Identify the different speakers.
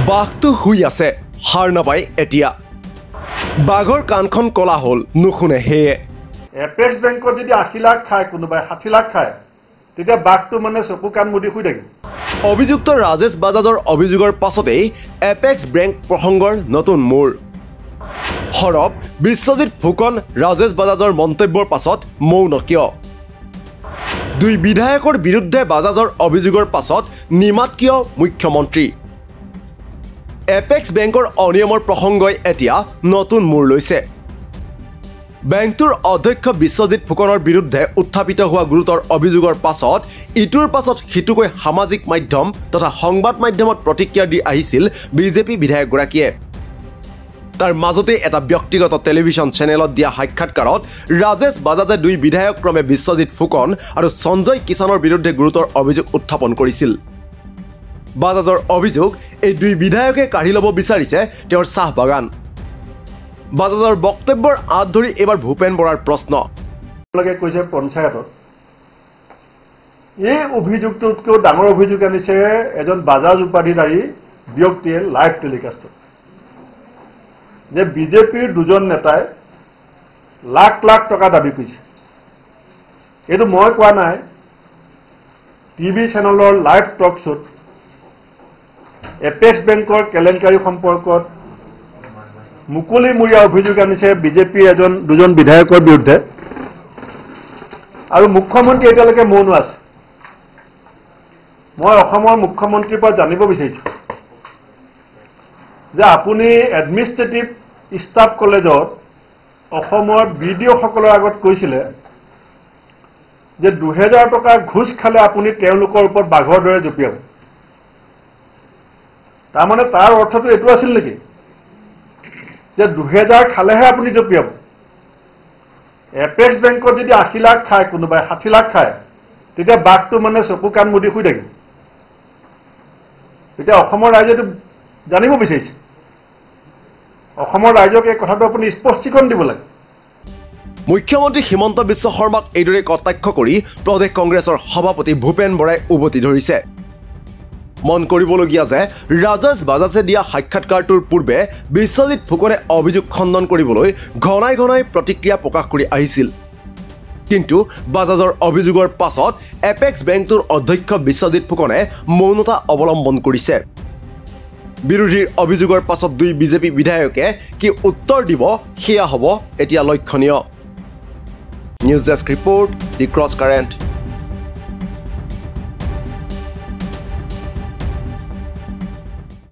Speaker 1: বাঘটো শুই আছে হাৰ নাপায় এতিয়া বাঘৰ কাণখন কলা হল নুশুনে হেয়ে
Speaker 2: এপেক্স বেংকত যদি 80 লাখ খায় কোনোবাই 60 লাখ খায় তেতিয়া বাঘটো মানে চকু কাণ মুদি শুই থাকিব
Speaker 1: অভিযুক্ত ৰাজেশ বাজাজৰ অভিযোগৰ পাছতেই এপেক্স বেংক প্ৰসংগৰ নতুন মূৰ হৰব বিশ্বজিৎ ফুকন ৰাজেশ বাজাজৰ মন্তব্যৰ পাছত মৌন কিয় দুই বিধায়কৰ বিৰুদ্ধে বাজাজৰ অভিযোগৰ পাছত নিমাত কিয় মুখ্যমন্ত্ৰী এপেক্স বেংকৰ অনিয়মৰ প্ৰসংগই এতিয়া নতুন মূৰ লৈছে বেংকটোৰ অধ্যক্ষ বিশ্বজিৎ ফুকনৰ বিৰুদ্ধে উত্থাপিত হোৱা গুৰুতৰ অভিযোগৰ পাছত ইটোৰ পাছত সিটোকৈ সামাজিক মাধ্যম তথা সংবাদ মাধ্যমত প্ৰতিক্ৰিয়া দি আহিছিল বিজেপি বিধায়কগৰাকীয়ে তাৰ মাজতে এটা ব্যক্তিগত টেলিভিছন চেনেলত দিয়া সাক্ষাৎকাৰত ৰাজেশ বাজাজে দুই বিধায়ক ক্ৰমে বিশ্বজিৎ ফুকন আৰু সঞ্জয় কিষাণৰ বিৰুদ্ধে গুৰুতৰ অভিযোগ উত্থাপন কৰিছিল বাজাজৰ অভিযোগ এই দুই বিধায়কে কাঢ়ি ল'ব বিচাৰিছে তেওঁৰ চাহ বাগান বাজাজৰ বক্তব্যৰ আঁত ধৰি এবাৰ ভূপেন বৰাৰ প্ৰশ্ন
Speaker 2: কৈছে পঞ্চায়তত এই অভিযোগটোতকৈ ডাঙৰ অভিযোগ আনিছে এজন বাজাজ উপাধিধাৰী ব্যক্তিয়ে লাইভ টেলিকাষ্টত যে বিজেপিৰ দুজন নেতাই লাখ লাখ টকা দাবী কৰিছে এইটো মই কোৱা নাই টিভি চেনেলৰ লাইভ টক শ্ব'ত এপেক্স বেংকৰ কেলেংকাৰী সম্পৰ্কত মুকলিমূৰীয়া অভিযোগ আনিছে বিজেপিৰ দুজন বিধায়কৰ বিৰুদ্ধে আৰু মুখ্যমন্ত্ৰী এতিয়ালৈকে মৌন আছে মই অসমৰ মুখ্যমন্ত্ৰীৰ পৰা জানিব বিচাৰিছো যে আপুনি এডমিনিষ্ট্ৰেটিভ ষ্টাফ কলেজত অসমৰ বিডিঅ'সকলৰ আগত কৈছিলে যে 2000 টকা ঘুষ খালে আপুনি তেওঁলোকৰ ওপৰত বাঘৰ দৰে জঁপিয়াব তাৰমানে তাৰ অৰ্থটো এইটো আছিল নেকি যে 2000 খালেহে আপুনি জঁপিয়াব এপেক্স বেংকত যদি 80 লাখ খায় কোনোবাই 60 লাখ খায় তেতিয়া বাঘটো মানে চকু কাণ মুদি শুই থাকিব এতিয়া অসমৰ ৰাইজেটো জানিব বিচাৰিছে অসমৰ ৰাইজক এই কথাটো আপুনি স্পষ্টীকৰণ দিব লাগে
Speaker 1: মুখ্যমন্ত্ৰী হিমন্ত বিশ্ব শৰ্মাক এইদৰে কটাক্ষ কৰি প্ৰদেশ কংগ্ৰেছৰ সভাপতি ভূপেন বৰাই উভতি ধৰিছে মন কৰিবলগীয়া যে ৰাজেশ বাজাজে দিয়া সাক্ষাৎকাৰটোৰ পূৰ্বে বিশ্বজিৎ ফুকনে অভিযোগ খণ্ডন কৰিবলৈ ঘনাই ঘনাই প্ৰতিক্ৰিয়া প্ৰকাশ কৰি আহিছিল কিন্তু বাজাজৰ অভিযোগৰ পাছত এপেক্স বেংকটোৰ অধ্যক্ষ বিশ্বজিৎ ফুকনে মৌনতা অৱলম্বন কৰিছে বিৰোধীৰ অভিযোগৰ পাছত দুই বিজেপি বিধায়কে কি উত্তৰ দিব সেয়া হ'ব এতিয়া লক্ষণীয় নিউজ ডেস্ক ৰিপৰ্ট দি ক্ৰছ কাৰেণ্ট